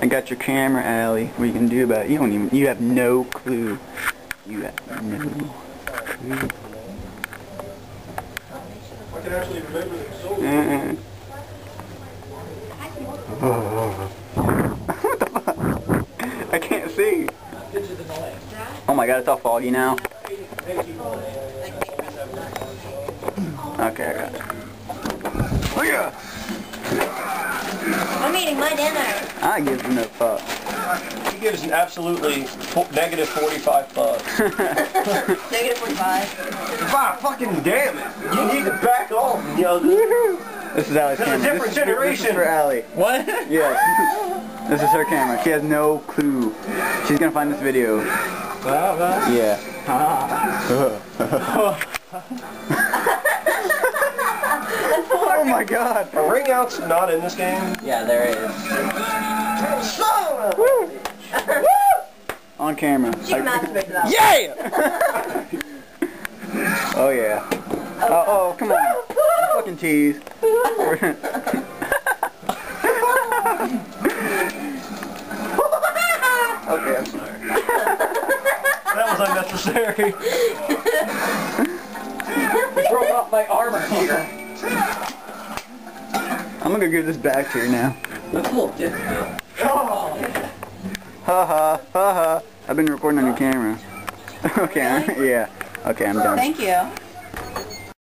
I got your camera, Allie. What are you gonna do about it? You have no clue. You have no clue. I can actually remember the soul. What the fuck? I can't see. Oh my god, it's all foggy now. Okay, I got it. Oh yeah! I'm eating my dinner. I give him no fuck. He gives an absolutely negative 45 fucks. Negative 45. God fucking damn it! You need to back off, young. This is Allie's camera. This is a different generation. This is for Allie. What? Yes. This is her camera. She has no clue. She's gonna find this video. Yeah. Oh my god. Are ring outs not in this game? Yeah, there is. On camera. She can masturbate to that. Yeah! Oh yeah. Oh, come on. Fucking tease. Okay, I'm sorry. That was unnecessary. You broke off my armor here. I'm gonna go give this back to her now. That's a little different. Ha ha, ha ha. I've been recording on your camera. Okay, yeah. Okay, I'm done. Thank you.